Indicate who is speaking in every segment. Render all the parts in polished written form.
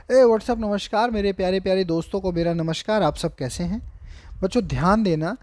Speaker 1: WhatsApp नमस्कार मेरे प्यारे प्यारे दोस्तों को मेरा नमस्कार। आप सब कैसे हैं बच्चों? ध्यान देना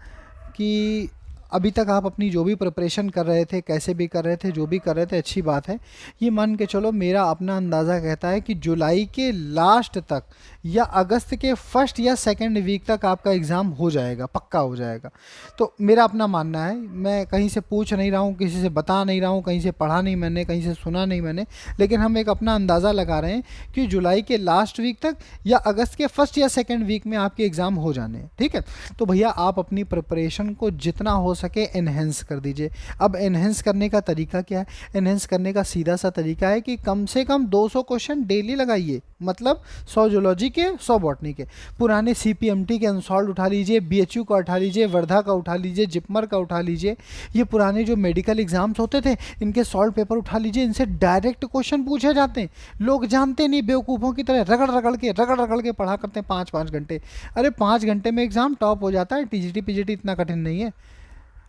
Speaker 1: कि अभी तक आप अपनी जो भी प्रिपरेशन कर रहे थे, कैसे भी कर रहे थे, जो भी कर रहे थे, अच्छी बात है। ये मान के चलो, मेरा अपना अंदाज़ा कहता है कि जुलाई के लास्ट तक या अगस्त के फर्स्ट या सेकंड वीक तक आपका एग्ज़ाम हो जाएगा, पक्का हो जाएगा। तो मेरा अपना मानना है, मैं कहीं से पूछ नहीं रहा हूँ, किसी से बता नहीं रहा हूँ, कहीं से पढ़ा नहीं मैंने, कहीं से सुना नहीं मैंने, लेकिन हम एक अपना अंदाज़ा लगा रहे हैं कि जुलाई के लास्ट वीक तक या अगस्त के फर्स्ट या सेकंड वीक में आपके एग्ज़ाम हो जाने हैं। ठीक है, तो भैया आप अपनी प्रिपरेशन को जितना हो सके एनहेंस कर दीजिए। अब एनहेंस करने का तरीका क्या है? एनहेंस करने का सीधा सा तरीका है कि कम से कम 200 क्वेश्चन डेली लगाइए। मतलब 100 जूलॉजी के, 100 बॉटनी के। पुराने सीपीएमटी के अनसॉल्व उठा लीजिए, बीएचयू का उठा लीजिए, वर्धा का उठा लीजिए, जिपमर का उठा लीजिए। ये पुराने जो मेडिकल एग्जाम्स होते थे, इनके सॉल्व पेपर उठा लीजिए। इनसे डायरेक्ट क्वेश्चन पूछे जाते हैं। लोग जानते नहीं, बेवकूफ़ों की तरह रगड़ रगड़ के पढ़ा करते हैं 5-5 घंटे। अरे 5 घंटे में एग्जाम टॉप हो जाता है। टीजीटी पीजीटी इतना कठिन नहीं है।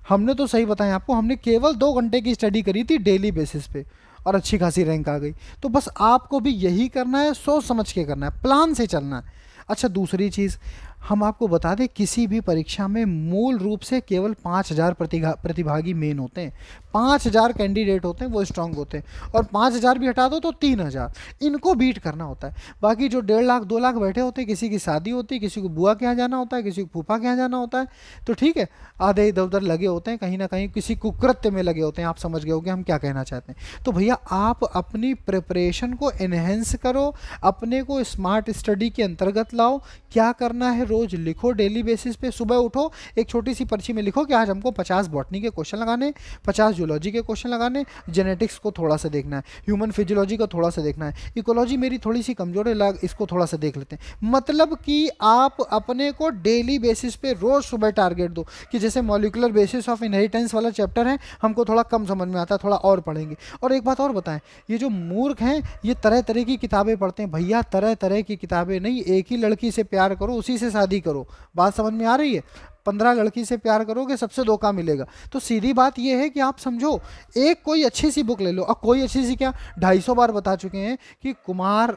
Speaker 1: हमने तो सही बताया आपको, हमने केवल 2 घंटे की स्टडी करी थी डेली बेसिस पे, और अच्छी खासी रैंक आ गई। तो बस आपको भी यही करना है, सोच समझ के करना है, प्लान से चलना है। अच्छा, दूसरी चीज़ हम आपको बता दें, किसी भी परीक्षा में मूल रूप से केवल 5,000 प्रतिभागी मेन होते हैं। 5,000 कैंडिडेट होते हैं, वो स्ट्रांग होते हैं। और 5,000 भी हटा दो तो 3,000, इनको बीट करना होता है। बाकी जो 1.5 लाख 2 लाख बैठे होते हैं, किसी की शादी होती है, किसी को बुआ के यहाँ जाना होता है, किसी को फूफा के यहाँ जाना होता है, तो ठीक है, आधे इधर उधर लगे होते हैं, कहीं ना कहीं किसी कुकृत्य में लगे होते हैं। आप समझ गए होंगे हम क्या कहना चाहते हैं। तो भैया आप अपनी प्रिपरेशन को एनहेंस करो, अपने को स्मार्ट स्टडी के अंतर्गत लाओ। क्या करना है, रोज लिखो, डेली बेसिस पे सुबह उठो, एक छोटी सी पर्ची में लिखो कि आज हमको 50 बॉटनी के क्वेश्चन लगाने, 50 जूलॉजी के क्वेश्चन लगाने, जेनेटिक्स को थोड़ा सा देखना है, ह्यूमन फिजियोलॉजी को थोड़ा सा देखना है, इकोलॉजी मेरी थोड़ी सी कमजोर है, इसको थोड़ा सा देख लेते हैं। मतलब कि आप अपने को डेली बेसिस पे रोज सुबह टारगेट दो कि जैसे मॉलिकुलर बेसिस ऑफ इनहेरिटेंस वाला चैप्टर है, हमको थोड़ा कम समझ में आता है, थोड़ा और पढ़ेंगे। और एक बात और बताएं, ये जो मूर्ख हैं ये तरह तरह की किताबें पढ़ते हैं। भैया तरह तरह की किताबें नहीं, एक ही लड़की से प्यार करो, उसी से शादी करो। बात समझ में आ रही है? 15 लड़की से प्यार करोगे, सबसे धोखा मिलेगा। तो सीधी बात यह है कि आप समझो, एक कोई अच्छी सी बुक ले लो। अब कोई अच्छी सी क्या, 250 बार बता चुके हैं कि कुमार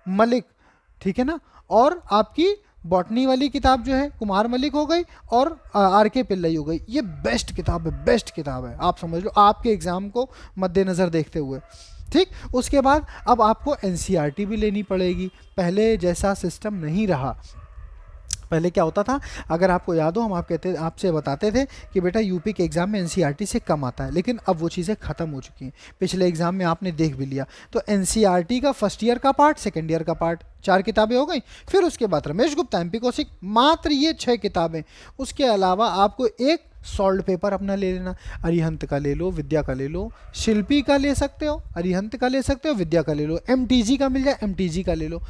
Speaker 1: मलिक, ठीक है ना, और आपकी बॉटनी वाली किताब जो है कुमार मलिक हो गई, और आर के पिल्लई हो गई। ये बेस्ट किताब है, बेस्ट किताब है, आप समझ लो, आपके एग्जाम को मद्देनज़र देखते हुए। ठीक, उसके बाद अब आपको एनसीईआरटी भी लेनी पड़ेगी। पहले जैसा सिस्टम नहीं रहा। पहले क्या होता था, अगर आपको याद हो, हम आपसे बताते थे कि बेटा यूपी के एग्जाम में एनसीईआरटी से कम आता है, लेकिन अब वो चीज़ें खत्म हो चुकी हैं। पिछले एग्जाम में आपने देख भी लिया। तो एनसीईआरटी का फर्स्ट ईयर का पार्ट, सेकेंड ईयर का पार्ट, 4 किताबें हो गई। फिर उसके बाद रमेश गुप्ता, एमपी कौशिक, मात्र ये 6 किताबें। उसके अलावा आपको एक सॉल्व पेपर अपना ले लेना। अरिहंत का ले लो, विद्या का ले लो, शिल्पी का ले सकते हो, अरिहंत का ले सकते हो, विद्या का ले लो, एमटीजी का मिल जाए एमटीजी का ले लो।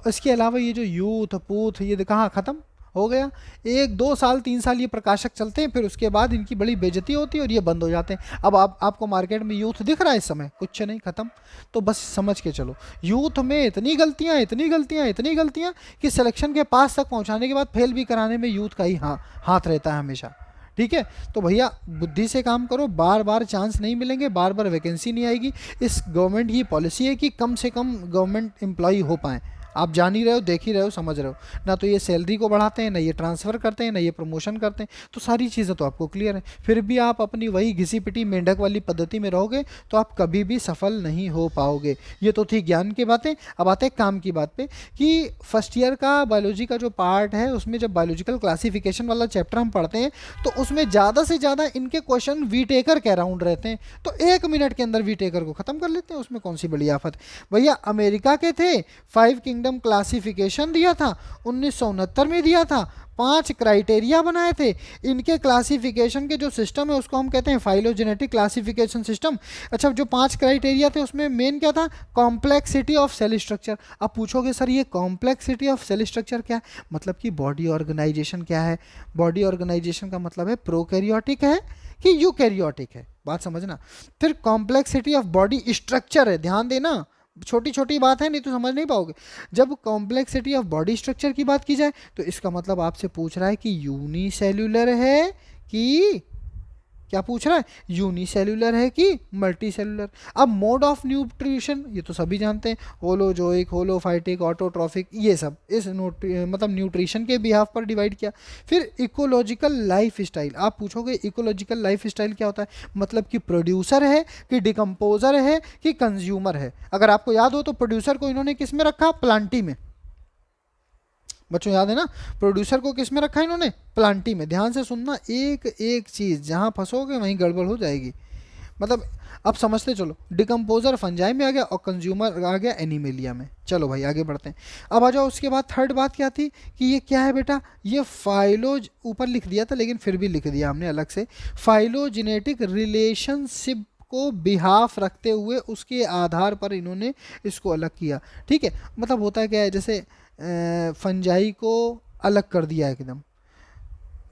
Speaker 1: इसके अलावा ये जो यूथ पूथ, ये कहाँ ख़त्म हो गया? 1-2 साल 3 साल ये प्रकाशक चलते हैं, फिर उसके बाद इनकी बड़ी बेइज्जती होती है और ये बंद हो जाते हैं। अब आपको मार्केट में यूथ दिख रहा है इस समय? कुछ नहीं, खत्म। तो बस समझ के चलो, यूथ में इतनी गलतियां, इतनी गलतियां, इतनी गलतियां कि सिलेक्शन के पास तक पहुंचाने के बाद फेल भी कराने में यूथ का ही हाथ रहता है हमेशा। ठीक है, तो भैया बुद्धि से काम करो। बार बार चांस नहीं मिलेंगे, बार बार वैकेंसी नहीं आएगी। इस गवर्नमेंट की पॉलिसी है कि कम से कम गवर्नमेंट एम्प्लॉय हो पाए। आप जान ही रहे हो, देख ही रहे हो, समझ रहे हो ना। तो ये सैलरी को बढ़ाते हैं, ना ये ट्रांसफ़र करते हैं, ना ये प्रमोशन करते हैं। तो सारी चीज़ें तो आपको क्लियर है। फिर भी आप अपनी वही घिसी पिटी मेंढक वाली पद्धति में रहोगे तो आप कभी भी सफल नहीं हो पाओगे। ये तो थी ज्ञान की बातें। अब आते हैं काम की बात पे कि फर्स्ट ईयर का बायोलॉजी का जो पार्ट है, उसमें जब बायोलॉजिकल क्लासिफिकेशन वाला चैप्टर हम पढ़ते हैं तो उसमें ज़्यादा से ज़्यादा इनके क्वेश्चन वी टेकर के अराउंड रहते हैं। तो 1 मिनट के अंदर वी टेकर को ख़त्म कर लेते हैं, उसमें कौन सी बड़ी आफत। भैया अमेरिका के थे, 5 किंगडम क्लासिफिकेशन दिया था, 1969 में दिया था। 5 क्राइटेरिया बनाए थे। इनके क्लासिफिकेशन के जो सिस्टम है उसको हम कहते हैं फाइलोजेनेटिक क्लासिफिकेशन सिस्टम। अच्छा, जो 5 क्राइटेरिया थे उसमें मेन क्या था? Complexity of cell structure. अब पूछोगे सर ये कॉम्प्लेक्सिटी ऑफ सेल स्ट्रक्चर क्या है? मतलब कि बॉडी ऑर्गेनाइजेशन क्या है। बॉडी ऑर्गेनाइजेशन का मतलब है प्रोकैरियोटिक है कि यूकैरियोटिक है, बात समझना। फिर कॉम्प्लेक्सिटी ऑफ बॉडी स्ट्रक्चर है, ध्यान देना, छोटी छोटी बात है, नहीं तो समझ नहीं पाओगे। जब कॉम्प्लेक्सिटी ऑफ बॉडी स्ट्रक्चर की बात की जाए तो इसका मतलब आपसे पूछ रहा है कि यूनिसेल्यूलर है कि क्या पूछ रहा है, यूनिसेल्यूलर है कि मल्टी सेल्यूलर। अब मोड ऑफ न्यूट्रिशन ये तो सभी जानते हैं, होलोजोइक, होलोफाइटिक, ऑटोट्रॉफिक, ये सब इस मतलब न्यूट्रिशन के बिहाफ पर डिवाइड किया। फिर इकोलॉजिकल लाइफ स्टाइल, आप पूछोगे इकोलॉजिकल लाइफ स्टाइल क्या होता है, मतलब कि प्रोड्यूसर है कि डिकम्पोजर है कि कंज्यूमर है। अगर आपको याद हो तो प्रोड्यूसर को इन्होंने किस में रखा, प्लांटी में। बच्चों याद है ना, प्रोड्यूसर को किस में रखा है इन्होंने, प्लांटी में। ध्यान से सुनना, एक एक चीज़ जहाँ फंसोगे वहीं गड़बड़ हो जाएगी। मतलब अब समझते चलो, डिकम्पोजर फंजाई में आ गया और कंज्यूमर आ गया एनिमेलिया में। चलो भाई आगे बढ़ते हैं। अब आ जाओ, उसके बाद थर्ड बात क्या थी कि ये क्या है बेटा, ये फाइलोज, ऊपर लिख दिया था लेकिन फिर भी लिख दिया हमने अलग से, फाइलोजेनेटिक रिलेशनशिप को बिहाफ रखते हुए उसके आधार पर इन्होंने इसको अलग किया। ठीक है, मतलब होता है क्या है, जैसे फंजाई को अलग कर दिया एकदम,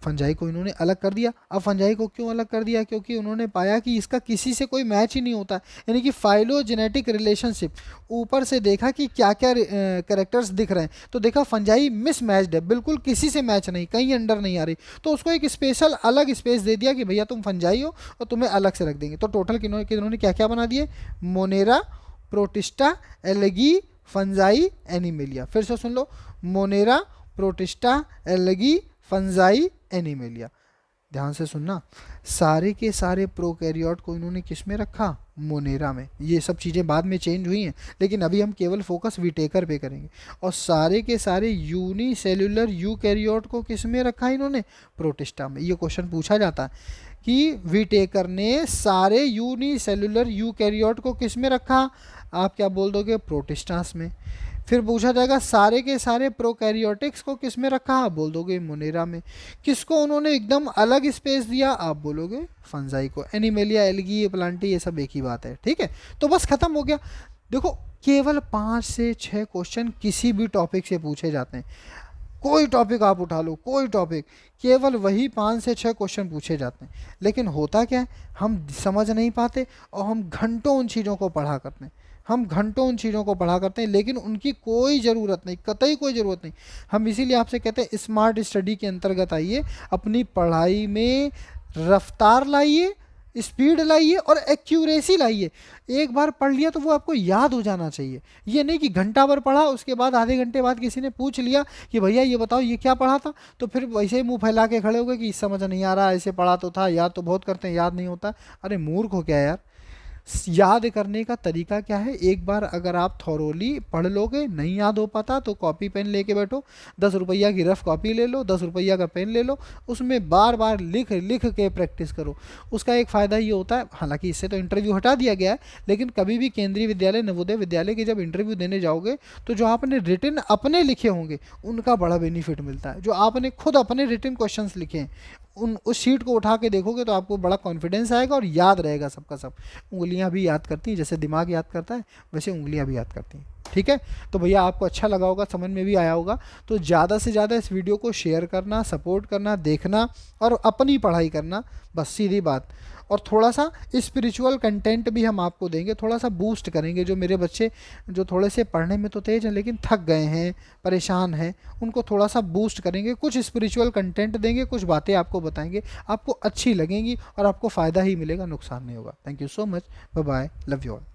Speaker 1: फंजाई को इन्होंने अलग कर दिया। अब फंजाई को क्यों अलग कर दिया, क्योंकि उन्होंने पाया कि इसका किसी से कोई मैच ही नहीं होता, यानी कि फाइलोजेनेटिक रिलेशनशिप। ऊपर से देखा कि क्या क्या कैरेक्टर्स दिख रहे हैं, तो देखा फंजाई मिसमैच्ड है, बिल्कुल किसी से मैच नहीं, कहीं अंडर नहीं आ रही, तो उसको एक स्पेशल अलग स्पेस दे दिया कि भैया तुम फंजाई हो और तुम्हें अलग से रख देंगे। तो टोटल किन्होंने क्या क्या बना दिए, Monera, Protista, algae, fungi, Animalia. फिर से सुन लो, Monera, Protista, algae, fungi, Animalia. ध्यान से सुनना, सारे के सारे प्रोकैरियोट को इन्होंने किस में रखा, मोनेरा में। ये सब चीज़ें बाद में चेंज हुई हैं, लेकिन अभी हम केवल फोकस विटेकर पे करेंगे। और सारे के सारे यूनिसेल्यूलर यूकैरियोट को किस में रखा इन्होंने, प्रोटिस्टा में। ये क्वेश्चन पूछा जाता है कि विटेकर ने सारे यूनिसेल्यूलर यूकैरियोट को किस में रखा, आप क्या बोल दोगे, प्रोटिस्टास में। फिर पूछा जाएगा सारे के सारे प्रोकैरियोटिक्स को किस में रखा, आप बोल दोगे मोनेरा में। किसको उन्होंने एकदम अलग स्पेस दिया, आप बोलोगे फंजाई को। एनिमेलिया, एल्गी, प्लांटी, ये सब एक ही बात है। ठीक है, तो बस खत्म हो गया। देखो केवल 5 से 6 क्वेश्चन किसी भी टॉपिक से पूछे जाते हैं, कोई टॉपिक आप उठा लो, कोई टॉपिक, केवल वही 5 से 6 क्वेश्चन पूछे जाते हैं। लेकिन होता क्या है, हम समझ नहीं पाते और हम घंटों उन चीज़ों को पढ़ा करते हैं, हम घंटों उन चीज़ों को पढ़ा करते हैं, लेकिन उनकी कोई ज़रूरत नहीं, कतई कोई ज़रूरत नहीं। हम इसीलिए आपसे कहते हैं स्मार्ट स्टडी के अंतर्गत आइए, अपनी पढ़ाई में रफ्तार लाइए, स्पीड लाइए और एक्यूरेसी लाइए। एक बार पढ़ लिया तो वो आपको याद हो जाना चाहिए। ये नहीं कि घंटा भर पढ़ा, उसके बाद आधे घंटे बाद किसी ने पूछ लिया कि भैया ये बताओ ये क्या पढ़ा था, तो फिर वैसे ही मुंह फैला के खड़े हो गए कि समझ नहीं आ रहा, ऐसे पढ़ा तो था, याद तो बहुत करते हैं, याद नहीं होता। अरे मूर्ख हो क्या यार, याद करने का तरीका क्या है, एक बार अगर आप थॉरोली पढ़ लोगे, नहीं याद हो पाता तो कॉपी पेन लेके बैठो, 10 रुपया की रफ कॉपी ले लो, 10 रुपया का पेन ले लो, उसमें बार बार लिख लिख के प्रैक्टिस करो। उसका एक फ़ायदा ये होता है, हालांकि इससे तो इंटरव्यू हटा दिया गया है, लेकिन कभी भी केंद्रीय विद्यालय, नवोदय विद्यालय के जब इंटरव्यू देने जाओगे तो जो आपने रिटन अपने लिखे होंगे उनका बड़ा बेनिफिट मिलता है। जो आपने खुद अपने रिटन क्वेश्चन लिखे हैं उस शीट को उठा के देखोगे तो आपको बड़ा कॉन्फिडेंस आएगा और याद रहेगा सबका सब। उंगलियां भी याद करती हैं, जैसे दिमाग याद करता है वैसे उंगलियां भी याद करती हैं। ठीक है, तो भैया आपको अच्छा लगा होगा, समझ में भी आया होगा, तो ज़्यादा से ज़्यादा इस वीडियो को शेयर करना, सपोर्ट करना, देखना और अपनी पढ़ाई करना, बस सीधी बात। और थोड़ा सा स्पिरिचुअल कंटेंट भी हम आपको देंगे, थोड़ा सा बूस्ट करेंगे। जो मेरे बच्चे जो थोड़े से पढ़ने में तो तेज हैं लेकिन थक गए हैं, परेशान हैं, उनको थोड़ा सा बूस्ट करेंगे, कुछ स्पिरिचुअल कंटेंट देंगे, कुछ बातें आपको बताएंगे, आपको अच्छी लगेंगी और आपको फ़ायदा ही मिलेगा, नुकसान नहीं होगा। Thank you so much, bye bye, love you all.